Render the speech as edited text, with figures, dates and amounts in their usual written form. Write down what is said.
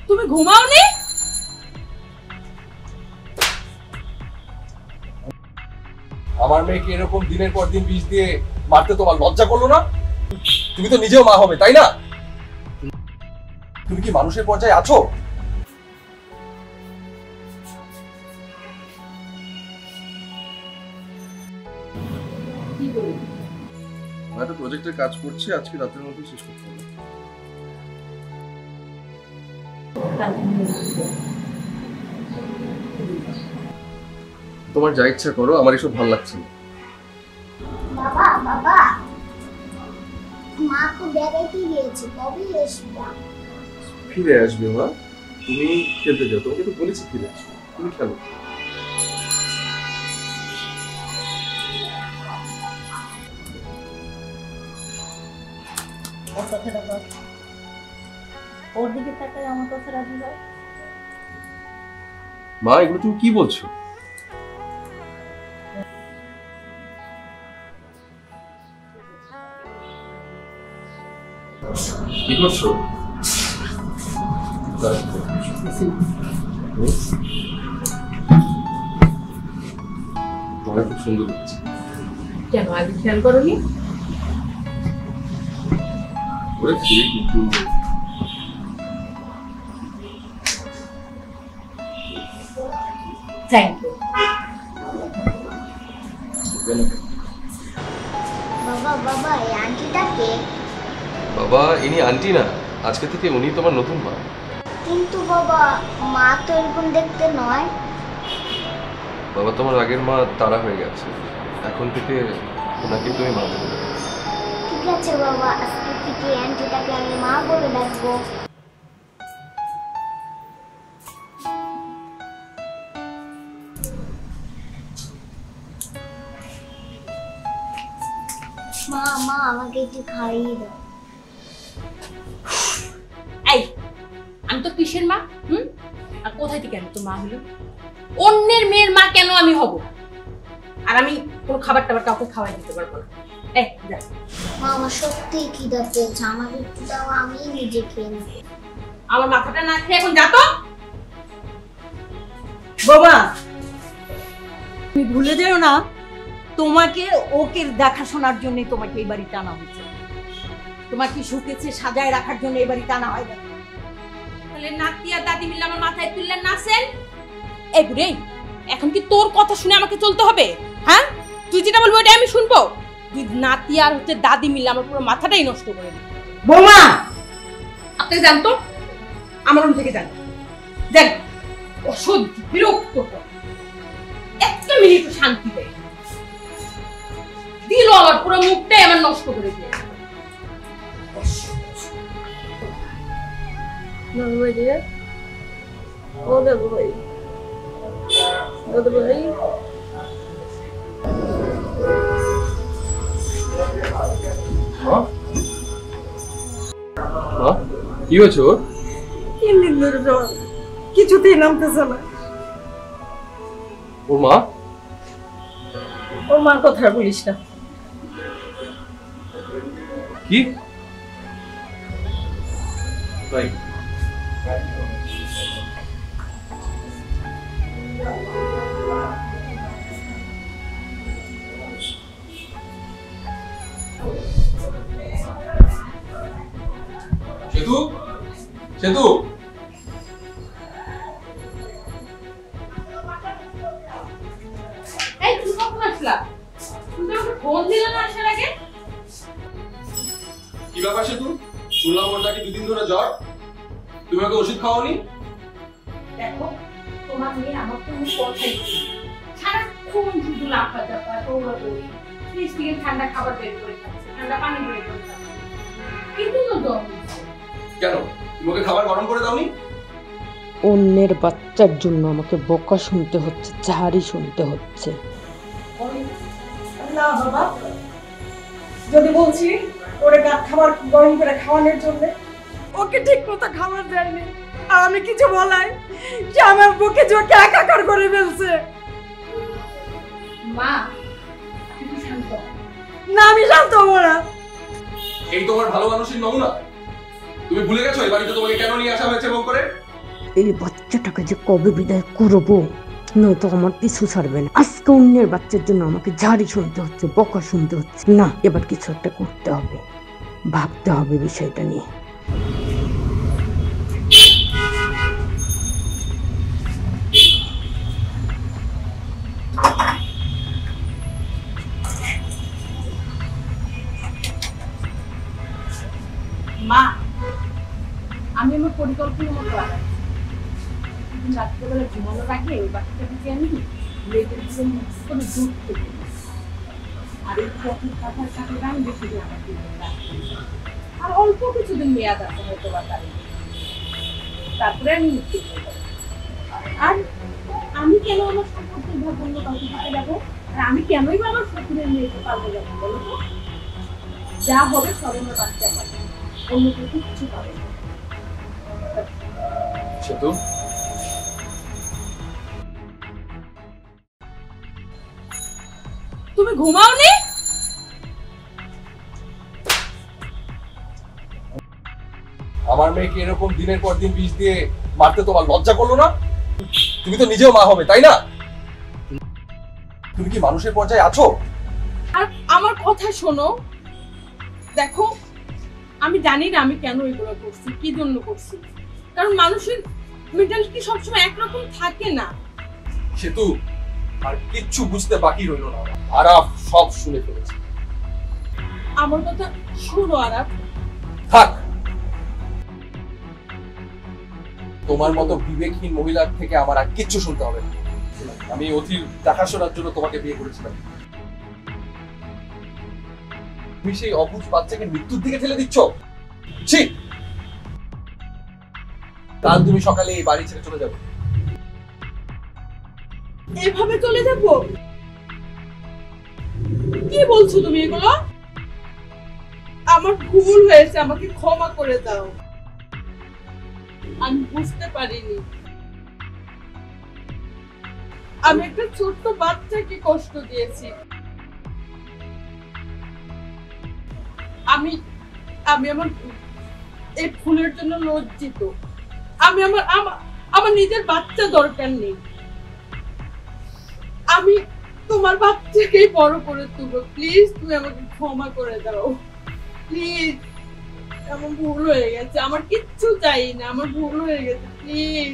তুমি ঘুমাওনি? আমার মেয়েকে এরকম দিনের পর দিন বিষ দিয়ে মারতে তোমার লজ্জা করলো না? তুমি তো নিজেও মা হবে, তাই না? তুমি কি মানুষের পর্যায়ে আছো? একটা প্রজেক্টের কাজ করছি, আজকে রাতের মধ্যে শেষ করতে হবে। তোমার যা ইচ্ছা করো, আমার এসব ভালো লাগছে না। বাবা বাবা, মা খুব বেড়াইতে গিয়েছে, কবে আসবে? ফিরে আসবে মা, তুমি খেলতে যাও। তোমাকে তো বলেছি ফিরে আসবে, তুমি খেলো। ওর দিকে তাকায় আমার কথা রাজি হয়। মা, এগুলো তুমি কি বলছো? কি করছো? তোমার খুব সুন্দর লাগছে। কেন আগে খেয়াল করোনি? করেছি, কিন্তু থ্যাংক ইউ। বাবা বাবা, এই আন্টিটা কে? বাবা, ইনি আন্টি না, আজকে থেকে উনি তোমার নতুন মা। কিন্তু বাবা, মা তো এরকম দেখতে নয়। বাবা, তোমার আগের মা তারা হয়ে গেছে, এখন থেকে ওনাকে তুমি মা বলে দেবে। ঠিক আছে বাবা, আজকে থেকে আন্টিটাকে আমি মা বলে ডাকবো। মা মা, আমাকে একটু খাইয়ে দাও। এই, আমি তো কিসের মা? আর কোথায় থেকে আমি তো মা হলো? অন্যের মেয়ের মা কেন আমি হব? আর আমি কোনো খাবার টাবার কাউকে খাওয়াই দিতে পারবো না। এই যা। মা, আমার সত্যিই খিদা পেয়েছে, আমাকে একটু দাও, আমি নিজে খেয়ে নেব। আমার মাথাটা না খেয়ে এখন যা তো। বাবা, তুমি ভুলে যেও না, তোমাকে ওকে দেখাশোনার জন্য তোমাকে এই বাড়িতে আনা হয়েছে। তোমাকে শুকেছে সাজায় রাখার জন্য এই বাড়িতে আনা হয় না। তাহলে নাতি আর দাদি মিলে আমার মাথায় তুললেন নাচেন? এই বুড়ি, এখন কি তোর কথা শুনে আমাকে চলতে হবে? হ্যাঁ, তুই যেটা বলবি ওটা আমি শুনবো? তুই নাতি আর হচ্ছে দাদি মিলে আমার পুরো মাথাটাই নষ্ট করে দিবি। বৌমা, আপনি জানতো আমার রুম থেকে যান, দেখ অসহ্য বিরক্ত কর। একটা মিনিট শান্তি দেয় দিল, আমার পুরো মুখটাই আমার নষ্ট করে দিয়ে। কি হয়েছে ওর? 3 দিন ধরে জ্বর, কিছুতেই নামতেছে না। ওর মা? ওর মার কথা বলিস না। কি ভাই? সেতু, সেতু, এই তুমি কখন আসলা? তুমি আমাকে ফোন দিলে না আসার আগে? কি ব্যাপার সেতু? শুনলাম ওর নাকি 2 দিন ধরে জ্বর, তুমি ওকে ওষুধ খাওয়াওনি? দেখো, তোমার মেয়ে আমার তো কথাই সারাক্ষণ শুধু লাফাঝাপা দৌড়াদৌড়ি, ফ্রিজ থেকে ঠান্ডা খাবার বের করে খাচ্ছে, ঠান্ডা পানি বের করে খাচ্ছে, কিন্তু তো জ্বর হচ্ছে। কেন তুমি ওকে খাবার গরম করে দাওনি? অন্যের বাচ্চার জন্য আমাকে বকা শুনতে হচ্ছে, ঝাড়ি শুনতে হচ্ছে। না বাবা, যদি বলছি ওরে খাবার গরম করে খাওয়ানোর জন্য, ওকে ঠিক মতো খাবার দেয়নি, আর আমি কিছু বলাই যে আমার বুকে জোকে একাকার করে ফেলছে। মা, তুমি শান্ত। না, আমি শান্ত হবো না। এই তোমার ভালো মানুষের নমুনা? তুমি ভুলে গেছো এই বাড়িতে তোমাকে কেন নিয়ে আসা হয়েছে বউ করে? এই বাচ্চাটাকে যে কবে বিদায় করবো, নয়তো আমার পিছু ছাড়বে না। আজকে অন্যের বাচ্চার জন্য আমাকে ঝাড়ি শুনতে হচ্ছে, বকা শুনতে হচ্ছে। না, এবার কিছু একটা করতে হবে, ভাবতে হবে বিষয়টা নিয়ে। মা, আমি আমার পরিকল্পনা মতো আগাই। রাত্রেবেলা ঘুমানোর আগে ওই বাচ্চাটাকে আমি লেগের দিকে মিক্স করে দুধ থেকে আর এই চকলেট কাঁথার কাছে দাম বেশি দিয়ে আমার দিতে আর অল্প কিছুদিন মেয়াদ আছে হয়তো বা তারপরে আমি মুক্তি করবো। আর আমি কেন আমার সম্পর্কের ভাগ অন্য কাউকে দিতে যাবো? আর আমি কেনই বা আমার শ্বশুরের মেয়েকে পাল্টে যাবো বলো তো? যা হবে সব আমার বাচ্চা পাবে, অন্য কিছু পাবে না। সেতু, তুমি ঘুমাওনি? আমার মেয়েকে এরকম দিনের পর দিন বিষ দিয়ে মারতে তোমার লজ্জা করলো না? তুমি তো নিজেও মা হবে, তাই না? তুমি কি মানুষের পর্যায়ে আছো? আর আমার কথা শোনো, দেখো আমি জানি না আমি কেন এগুলো করছি, কি জন্য করছি। কারণ মানুষের মেন্টালিটি সবসময় একরকম থাকে না। সেতু, আর কিচ্ছু বুঝতে বাকি রইল না। আরাফ সব শুনে ফেলেছে। আমার কথা শোনো আরাফ। থাক, তোমার মতো বিবেকহীন মহিলার থেকে আমার আর কিচ্ছু শুনতে হবে না। আমি অধীর দেখাশোনার জন্য তোমাকে বিয়ে করেছিলাম। তুমি সেই অবুঝ বাচ্চাকে মৃত্যুর দিকে ঠেলে দিচ্ছ। ছি! কাল তুমি সকালে এই বাড়ি ছেড়ে চলে যাবে। এভাবে চলে যাব? কি বলছো তুমি এগুলো? আমার ভুল হয়েছে, আমাকে ক্ষমা করে দাও। আমি বুঝতে পারিনি, আমি একটা ছোট্ট বাচ্চাকে কষ্ট দিয়েছি। আমি আমার এই ভুলের জন্য লজ্জিত। আমি আমার নিজের বাচ্চা দরকার নেই। আমি তোমার বাচ্চাকেই বড় করে তুলবো। প্লিজ তুমি আমাকে ক্ষমা করে দাও, প্লিজ। আমার ভুল হয়ে গেছে, আমার কিচ্ছু চাই না, আমার ভুল হয়ে গেছে, প্লিজ।